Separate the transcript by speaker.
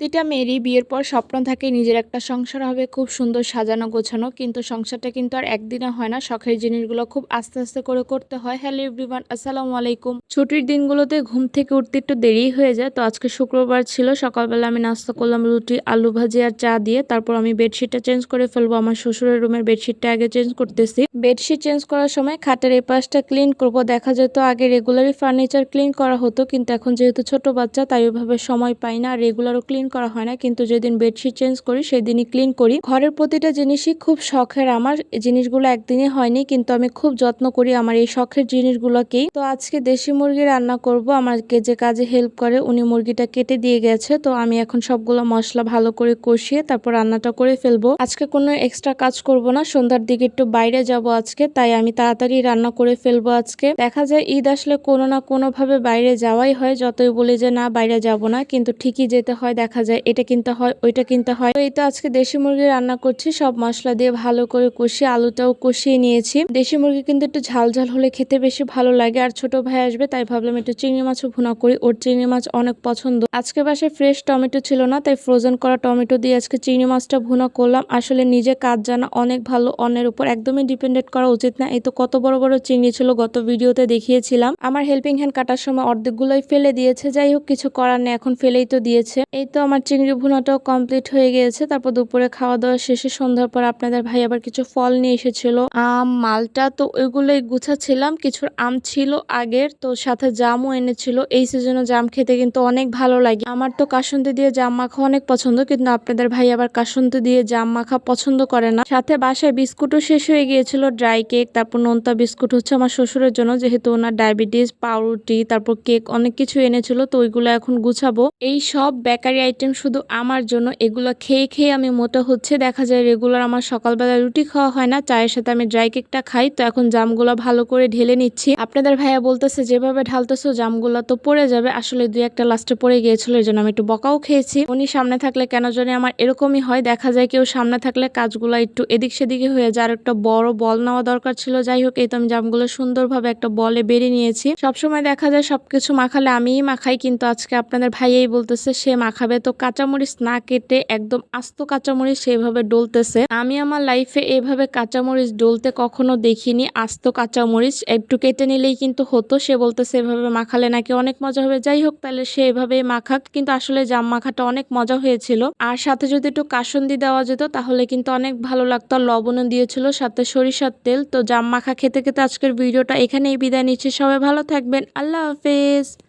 Speaker 1: প্রতিটা মেয়েরই বিয়ের পর স্বপ্ন থাকে নিজের একটা সংসার হবে, খুব সুন্দর সাজানো গোছানো। কিন্তু সংসারটা কিন্তু আর একদিনে হয় না, শখের জিনিসগুলো খুব আস্তে আস্তে করে করতে হয়। হ্যালো এভরিওয়ান, আসসালামু আলাইকুম। ছুটির দিনগুলোতে ঘুম থেকে উঠতে একটু দেরি হয়ে যায়, তো আজকে শুক্রবার ছিল। সকালবেলা আমি নাস্তা করলাম রুটি, আলু ভাজি আর চা দিয়ে। তারপর আমি বেডশিটটা চেঞ্জ করে ফেলবো। আমার শ্বশুরের রুমের বেডশিটটা আগে চেঞ্জ করতেছি। বেডশিট চেঞ্জ করার সময় খাটের এই পাশটা ক্লিন করব। দেখা যেত আগে রেগুলারই ফার্নিচার ক্লিন করা হতো, কিন্তু এখন যেহেতু ছোট বাচ্চা তাই ওইভাবে সময় পাই না, আর রেগুলারও ক্লিন করা হয় না। কিন্তু যেদিন বেডশিট চেঞ্জ করি সেদিনই ক্লিন করি। ঘরের প্রতিটা জিনিসই খুব শখের আমার। জিনিসগুলো একদিনে হয়নি, কিন্তু আমি খুব যত্ন করি আমার এই শখের জিনিসগুলোকেই। তো আজকে দেশি মুরগি রান্না করব। আমাকে যে কাজে হেল্প করে উনি মুরগিটা কেটে দিয়ে গেছে, তো আমি এখন সবগুলো মশলা ভালো করে কষিয়ে তারপর রান্নাটা করে ফেলবো। আজকে কোনো এক্সট্রা কাজ করব না, সন্ধ্যার দিকে একটু বাইরে যাব আজকে, তাই আমি তাড়াতাড়ি রান্না করে ফেলবো আজকে। দেখা যায় ঈদ আসলে কোনো না কোনো ভাবে বাইরে যাওয়াই হয়, যতই বলি যে না বাইরে যাব না, কিন্তু ঠিকই যেতে হয়। দেখা যায় এটা কিনতে হয়, ওইটা কিনতে হয়। তো এই তো আজকে দেশি মুরগি রান্না করছি, সব মশলা দিয়ে ভালো করে কষিয়ে আলুটাও কষিয়ে নিয়েছি। দেশি মুরগি কিন্তু একটু ঝাল ঝাল হলে খেতে বেশি ভালো লাগে। আর ছোট ভাই আসবে তাই ভাবলাম একটু চিংড়ি মাছও ভুনা করি, ওর চিংড়ি মাছ অনেক পছন্দ। আজকে বাসায় ফ্রেশ টমেটো ছিল না, তাই ফ্রোজেন করা টমেটো দিয়ে আজকে চিংড়ি মাছটা ভুনা করলাম। আসলে নিজে কাজ জানা অনেক ভালো, অন্যের উপর একদমই ডিপেন্ডেন্ট করা উচিত না। এই তো কত বড় বড় চিংড়ি ছিল, গত ভিডিওতে দেখিয়েছিলাম। আমার হেল্পিং হ্যান্ড কাটার সময় অর্ধেকগুলোই ফেলে দিয়েছে, যাই হোক কিছু করার নেই, এখন ফেলেই তো দিয়েছে। এই তো আমার চিংড়ি ভুনাটাও কমপ্লিট হয়ে গিয়েছে। তারপর দুপুরে খাওয়া দাওয়া শেষে সন্ধ্যার পর আপনাদের ভাই আবার কিছু ফল নিয়ে এসেছিল, আম মালটা, তো ওইগুলোই গুছাচ্ছিলাম। কিছু আম ছিল আগের, তো সাথে জামও এনেছিল। এই সিজনে জাম খেতে কিন্তু অনেক ভালো লাগে। আমার তো কাসুন্দি দিয়ে জাম মাখা অনেক পছন্দ, কিন্তু আপনাদের ভাই আবার কাসুন্দি দিয়ে জাম মাখা পছন্দ করে না। সাথে বাসায় বিস্কুটও শেষ হয়ে গিয়েছিল, ড্রাই কেক, তারপর নোনতা বিস্কুট হচ্ছে আমার শ্বশুরের জন্য, যেহেতু ওনার ডায়াবেটিস, পাউরুটি, তারপর কেক অনেক কিছু এনেছিল। তো ওইগুলো এখন গুছাবো। এই সব বেকারি আইটেম শুধু আমার জন্য, এগুলো খেয়ে খেয়ে আমি মোটা হচ্ছে। দেখা যায় রেগুলার আমার সকালবেলা রুটি খাওয়া হয় না, চায়ের সাথে আমি ড্রাই কেকটা খাই। তো এখন জামগুলো ভালো করে ঢেলে নিচ্ছি। আপনাদের ভাইয়া বলতেছে যেভাবে ঢালতেছো জামগুলো তো পড়ে যাবে। আসলে দুই একটা লাস্টে পড়ে গিয়েছিল, এই জন্য আমি একটু বকাও খেয়েছি। উনি সামনে থাকলে কেন জানি আমার এরকমই হয়। দেখা যায় কেউ সামনে থাকলে কাজগুলো একটু এদিক সেদিকে হয়ে যায়। আর একটা বড় বল নেওয়া দরকার ছিল। যাই হোক, এই তো আমি জামগুলো সুন্দরভাবে একটা বলে বেরিয়ে নিয়েছি। সবসময় দেখা যায় সবকিছু মাখালে আমিই মাখাই, কিন্তু আজকে আপনাদের ভাইয়াই বলতেছে সে মাখাবে। তো কাঁচামরিচ না কেটে একদম আস্ত কাঁচামরিচ সেভাবে ডলতেছে। আমি আমার লাইফে এভাবে কাঁচামরিচ ডলতে কখনো দেখিনি। আস্ত কাঁচামরিচ একটু কেটে নিলেই কিন্তু হতো। সে বলতেছে এভাবে মাখালে নাকি অনেক মজা হবে। যাই হোক, তাহলে সে এভাবে মাখাক। কিন্তু আসলে জাম মাখাটা অনেক মজা হয়েছিল। আর সাথে যদি একটু কাসুন্দি দেওয়া যেত তাহলে কিন্তু অনেক ভালো লাগতো। আর লবণও দিয়েছিল, সাথে সরিষার তেল। তো জাম মাখা খেতে খেতে আজকের ভিডিওটা এখানেই বিদায় নিচ্ছি। সবাই ভালো থাকবেন, আল্লাহ হাফেজ।